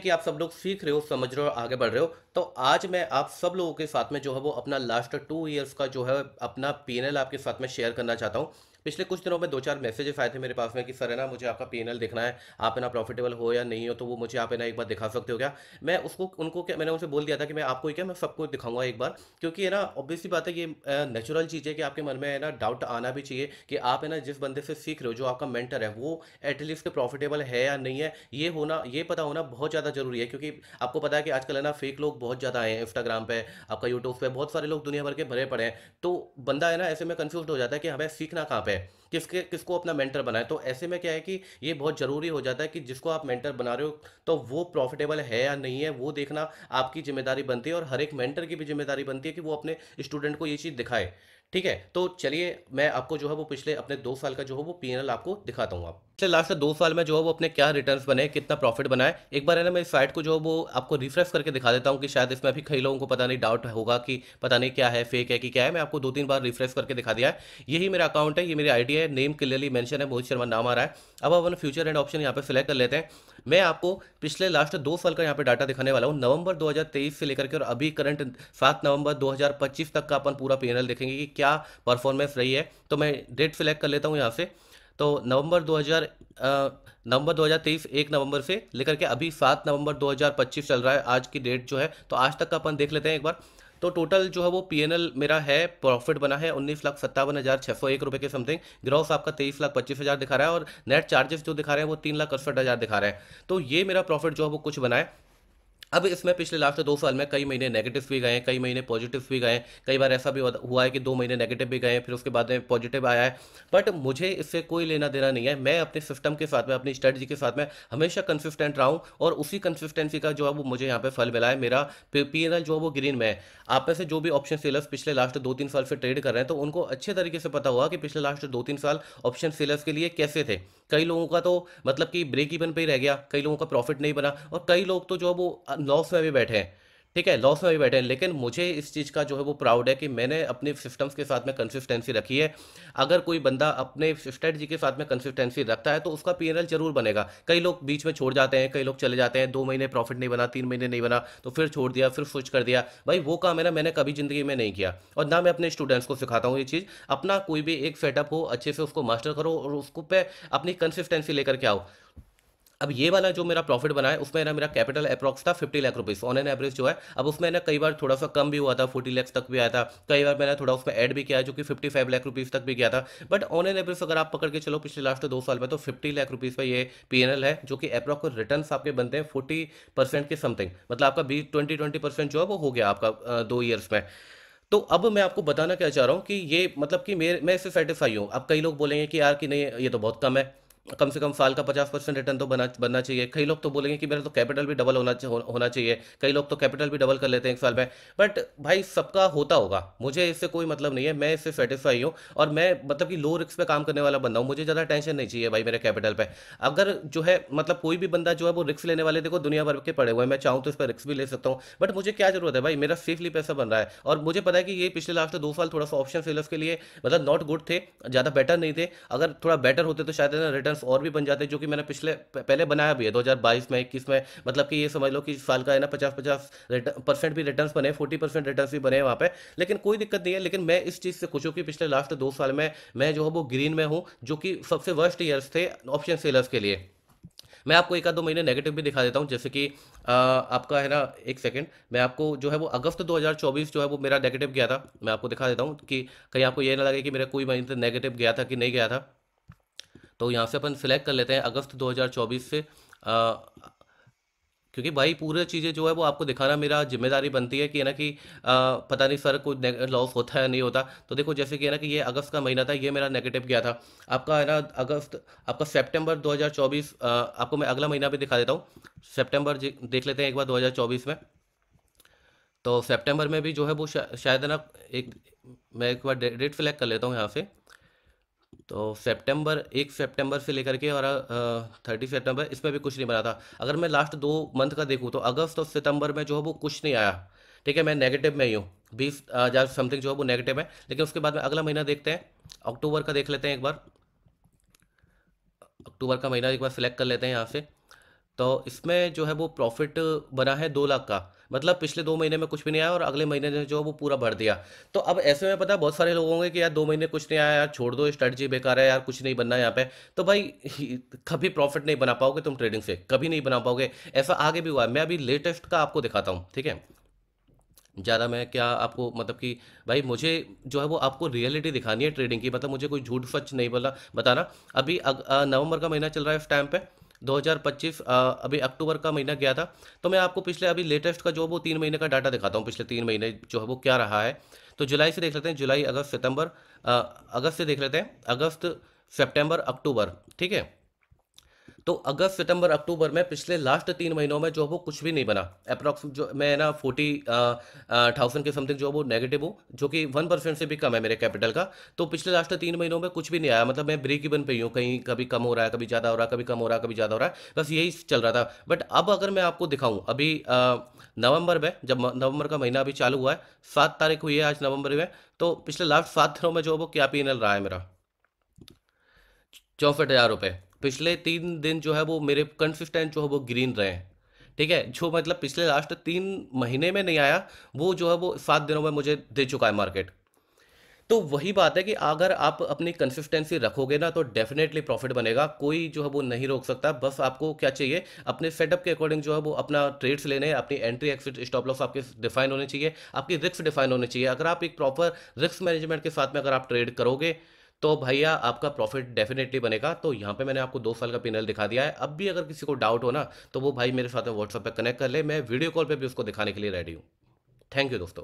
कि आप सब लोग सीख रहे हो, समझ रहे हो, आगे बढ़ रहे हो, तो आज मैं आप सब लोगों के साथ में जो है वो अपना लास्ट 2 इयर्स का जो है अपना पीएनएल आपके साथ में शेयर करना चाहता हूँ। पिछले कुछ दिनों में 2-4 मैसेजेस आए थे मेरे पास में कि सर है ना, मुझे आपका पीएनएल देखना है, आप है ना प्रॉफिटेबल हो या नहीं हो, तो वो मुझे आप है ना एक बार दिखा सकते हो क्या? मैं उसको उनको क्या मैंने उनसे बोल दिया था कि मैं आपको ही क्या मैं सबको दिखाऊंगा एक बार, क्योंकि है ना ऑब्वियस सी बात है, ये नेचुरल चीज़ है कि आपके मन में है ना डाउट आना भी चाहिए कि आप है ना जिस बंदे से सीख रहे हो, जो आपका मेंटर है, वो एटलीस्ट प्रॉफिटेबल है या नहीं है, ये पता होना बहुत ज़्यादा ज़रूरी है। क्योंकि आपको पता है कि आजकल है ना फेक लोग बहुत ज़्यादा आए हैं इंस्टाग्राम पे, आपका यूट्यूब पे बहुत सारे लोग दुनिया भर के भरे पड़े हैं। तो बंदा है ना ऐसे में कंफ्यूज हो जाता है कि हमें सीखना कहाँ पे है, किसको अपना मेंटर बनाए। तो ऐसे में क्या है कि ये बहुत ज़रूरी हो जाता है कि जिसको आप मेंटर बना रहे हो, तो वो प्रॉफिटेबल है या नहीं है, वो देखना आपकी जिम्मेदारी बनती है, और हर एक मेंटर की भी जिम्मेदारी बनती है कि वो अपने स्टूडेंट को ये चीज़ दिखाए। ठीक है, तो चलिए मैं आपको जो है वो पिछले अपने 2 साल का जो है वो पीएनएल आपको दिखाता हूँ। आप पिछले लास्ट 2 साल में जो है वो अपने क्या रिटर्न्स बने, कितना प्रॉफिट बना है, एक बार है ना मैं इस साइट को जो है वो आपको रिफ्रेश करके दिखा देता हूँ कि शायद इसमें अभी कई लोगों को पता नहीं, डाउट होगा कि पता नहीं क्या है, फेक है कि क्या है। मैं आपको 2-3 बार रिफ्रेश करके दिखा दिया है। यही मेरा अकाउंट है, ये मेरी आईडी है, नेम क्लियरली मेंशन है, मोहित शर्मा नाम आ रहा है। अब अपन फ्यूचर एंड ऑप्शन यहाँ पे सिलेक्ट कर लेते हैं। मैं आपको पिछले लास्ट 2 साल का यहाँ पे डाटा दिखाने वाला हूँ, नवंबर 2023 से लेकर के और अभी करंट 7 नवंबर 2025 तक का अपन पूरा पीएनएल देखेंगे कि क्या परफॉर्मेंस रही है। तो मैं डेट सेलेक्ट कर लेता हूँ यहाँ से। तो नवंबर 2023 1 नवंबर से लेकर के अभी 7 नवंबर 2025 चल रहा है आज की डेट जो है, तो आज तक का अपन देख लेते हैं एक बार। तो टोटल जो है वो पीएनएल मेरा है, प्रॉफिट बना है 19,57,601 रुपये के समथिंग। ग्रॉस आपका 23,25,000 दिखा रहा है, और नेट चार्जेस जो दिखा रहे हैं वो 3,61,000 दिखा रहे हैं। तो ये मेरा प्रॉफिट जो है वो कुछ बना है। अब इसमें पिछले लास्ट 2 साल में कई महीने नेगेटिव भी गए हैं, कई महीने पॉजिटिव भी गए हैं। कई बार ऐसा भी हुआ है कि 2 महीने नेगेटिव भी गए हैं, फिर उसके बाद में पॉजिटिव आया है। बट मुझे इससे कोई लेना देना नहीं है। मैं अपने सिस्टम के साथ में, अपनी स्ट्रेटजी के साथ में हमेशा कंसिस्टेंट रहा हूँ, और उसी कंसिस्टेंसी का जो है वो मुझे यहाँ पे फल मिला है। मेरा पीएनएल जो है वो ग्रीन में है। आप में से जो भी ऑप्शन सेलर्स पिछले लास्ट 2-3 साल से ट्रेड कर रहे हैं, तो उनको अच्छे तरीके से पता होगा कि पिछले लास्ट 2-3 साल ऑप्शन सेलर्स के लिए कैसे थे। कई लोगों का तो मतलब कि ब्रेक इवन पे ही रह गया, कई लोगों का प्रॉफिट नहीं बना, और कई लोग तो जो है वो लॉस में भी बैठे हैं। ठीक है, लॉस में भी बैठे हैं, लेकिन मुझे इस चीज़ का जो है वो प्राउड है कि मैंने अपने सिस्टम्स के साथ में कंसिस्टेंसी रखी है। अगर कोई बंदा अपने स्ट्रेटजी के साथ में कंसिस्टेंसी रखता है तो उसका पीएनएल जरूर बनेगा। कई लोग बीच में छोड़ जाते हैं, कई लोग चले जाते हैं, 2 महीने प्रॉफिट नहीं बना, 3 महीने नहीं बना, तो फिर छोड़ दिया, फिर स्विच कर दिया। भाई वो काम है ना, मैंने कभी जिंदगी में नहीं किया, और ना मैं अपने स्टूडेंट्स को सिखाता हूँ ये चीज़। अपना कोई भी एक सेटअप हो, अच्छे से उसको मास्टर करो, और उसको पे अपनी कंसिस्टेंसी लेकर के आओ। अब ये वाला जो मेरा प्रॉफिट बना है, उसमें ना मेरा कैपिटल अप्रॉक्स था 50 lakh rupees on an average जो है। अब उसमें ना कई बार थोड़ा सा कम भी हुआ था, 40 लाख तक भी आया था। कई बार मैंने थोड़ा उसमें ऐड भी किया है, जो कि 55 लाख रुपीज़ तक भी गया था। बट ऑन एन एवरेज अगर आप पकड़ के चलो पिछले लास्ट 2 साल में, तो 50 लाख रुपीज़ पे ये पीएनएल है, जो कि अप्रॉक्स रिटर्न आपके बनते हैं 40% के समथिंग। मतलब आपका 20% जो है वो हो गया आपका 2 ईयर्स में। तो अब मैं आपको बताना क्या चाह रहा हूँ कि ये मतलब कि मैं इससे सेटिस्फाई हूँ। अब कई लोग बोलेंगे कि यार कि नहीं, ये तो बहुत कम है, कम से कम साल का 50% रिटर्न तो बनना चाहिए। कई लोग तो बोलेंगे कि मेरा तो कैपिटल भी डबल होना चाहिए। कई लोग तो कैपिटल भी डबल कर लेते हैं एक साल में। बट भाई सबका होता होगा, मुझे इससे कोई मतलब नहीं है, मैं इससे सेटिस्फाई हूँ। और मैं मतलब कि लो रिस्क पे काम करने वाला बंदा हूँ, मुझे ज़्यादा टेंशन नहीं चाहिए भाई मेरे कैपिटल पे। अगर जो है मतलब कोई भी बंदा जो है वो रिस्क लेने वाले, देखो दुनिया भर के पड़े हुए हैं, मैं चाहूँ तो इस पर रिस्क भी ले सकता हूँ। बट मुझे क्या जरूरत है भाई, मेरा सेफली पैसा बन रहा है, और मुझे पता है कि ये पिछले लास्ट 2 साल थोड़ा सा ऑप्शन सेलर्स के लिए मतलब नॉट गुड थे, ज़्यादा बेटर नहीं थे। अगर थोड़ा बेटर होते तो शायद ना रिटर्न्स और भी बन जाते, जो कि मैंने पहले बनाया भी है 2022 में, 21 में। मतलब कि ये समझ लो कि साल का है ना 50-50% भी रिटर्न्स बने, 40% रिटर्न्स भी बने हैं वहाँ पे। लेकिन कोई दिक्कत नहीं है। लेकिन मैं इस चीज़ से खुश हूँ कि पिछले लास्ट 2 साल में मैं जो है वो ग्रीन में हूँ, जो कि सबसे वर्स्ट ईयर्स थे ऑप्शन सेलर्स के लिए। मैं आपको 1-2 महीने नेगेटिव भी दिखा देता हूँ, जैसे कि आपका है ना, एक सेकंड, मैं आपको जो है वो अगस्त 2024 जो है वो मेरा नेगेटिव गया था, मैं आपको दिखा देता हूँ कि कहीं आपको ये ना लगे कि मेरा कोई महीने नेगेटिव गया था कि नहीं गया था। तो यहाँ से अपन सिलेक्ट कर लेते हैं अगस्त 2024 से, क्योंकि भाई पूरे चीज़ें जो है वो आपको दिखाना मेरा जिम्मेदारी बनती है कि है ना कि पता नहीं सर कोई लॉस होता है नहीं होता। तो देखो जैसे कि है ना कि ये अगस्त का महीना था, ये मेरा नेगेटिव गया था। आपका है ना अगस्त, आपका सितंबर 2024, आपको मैं अगला महीना भी दिखा देता हूँ। सितंबर देख लेते हैं एक बार 2024 में। तो सितंबर में भी जो है वो शायद है ना, एक मैं एक बार डेट सेलेक्ट कर लेता हूँ यहाँ से। तो सितंबर, 1 सितंबर से लेकर के और 30 सितंबर, इसमें भी कुछ नहीं बना था। अगर मैं लास्ट 2 मंथ का देखूँ तो अगस्त और सितंबर में जो है वो कुछ नहीं आया। ठीक है, मैं नेगेटिव में ही हूँ, 20,000 समथिंग जो है वो नेगेटिव है। लेकिन उसके बाद में अगला महीना देखते हैं, अक्टूबर का देख लेते हैं एक बार। अक्टूबर का महीना एक बार सिलेक्ट कर लेते हैं यहाँ से। तो इसमें जो है वो प्रॉफिट बना है 2 लाख का। मतलब पिछले 2 महीने में कुछ भी नहीं आया और अगले महीने ने जो है वो पूरा भर दिया। तो अब ऐसे में पता है बहुत सारे लोग होंगे कि यार 2 महीने कुछ नहीं आया, यार छोड़ दो, स्ट्रेटजी बेकार है यार, कुछ नहीं बनना है यहाँ पे। तो भाई कभी प्रॉफिट नहीं बना पाओगे तुम ट्रेडिंग से, कभी नहीं बना पाओगे। ऐसा आगे भी हुआ है। मैं अभी लेटेस्ट का आपको दिखाता हूँ, ठीक है। ज़्यादा मैं क्या आपको मतलब कि भाई मुझे जो है वो आपको रियलिटी दिखानी है ट्रेडिंग की, मतलब मुझे कोई झूठ सच नहीं बोला बताना। अभी नवंबर का महीना चल रहा है इस टाइम पे 2025, अभी अक्टूबर का महीना गया था। तो मैं आपको पिछले अभी लेटेस्ट का जो वो 3 महीने का डाटा दिखाता हूँ, पिछले 3 महीने जो है वो क्या रहा है। तो जुलाई से देख लेते हैं, जुलाई अगस्त सितंबर, अगस्त से देख लेते हैं, अगस्त सितंबर अक्टूबर, ठीक है। तो अगस्त सितंबर अक्टूबर में पिछले लास्ट 3 महीनों में जो वो कुछ भी नहीं बना। अप्रॉक्स जो मैं ना 40,000 के समथिंग जो वो नेगेटिव हूँ, जो कि 1% से भी कम है मेरे कैपिटल का। तो पिछले लास्ट 3 महीनों में कुछ भी नहीं आया, मतलब मैं ब्रेक इवन पे ही हूँ, कहीं कभी कम हो रहा है, कभी ज़्यादा हो रहा है, कभी कम हो रहा है, कभी ज़्यादा हो रहा है, बस यही चल रहा था। बट अब अगर मैं आपको दिखाऊं, अभी नवंबर में, जब नवंबर का महीना अभी चालू हुआ है, 7 तारीख हुई है आज नवंबर में। तो पिछले लास्ट 7 दिनों में जो वो क्या पीएनएल रहा है मेरा, 64,000 रुपये। पिछले 3 दिन जो है वो मेरे कंसिस्टेंट जो है वो ग्रीन रहे हैं, ठीक है। जो मतलब पिछले लास्ट 3 महीने में नहीं आया, वो जो है वो 7 दिनों में मुझे दे चुका है मार्केट। तो वही बात है कि अगर आप अपनी कंसिस्टेंसी रखोगे ना तो डेफिनेटली प्रॉफिट बनेगा, कोई जो है वो नहीं रोक सकता। बस आपको क्या चाहिए, अपने सेटअप के अकॉर्डिंग जो है वो अपना ट्रेड्स लेने हैं, अपनी एंट्री एक्सिट स्टॉप लॉस आपके डिफाइन होने चाहिए, आपकी रिस्क डिफाइन होने चाहिए। अगर आप एक प्रॉपर रिस्क मैनेजमेंट के साथ में अगर आप ट्रेड करोगे तो भैया आपका प्रॉफिट डेफिनेटली बनेगा। तो यहाँ पे मैंने आपको 2 साल का पिनल दिखा दिया है। अब भी अगर किसी को डाउट हो ना तो वो भाई मेरे साथ में व्हाट्सएप पे कनेक्ट कर ले, मैं वीडियो कॉल पे भी उसको दिखाने के लिए रेडी हूँ। थैंक यू दोस्तों।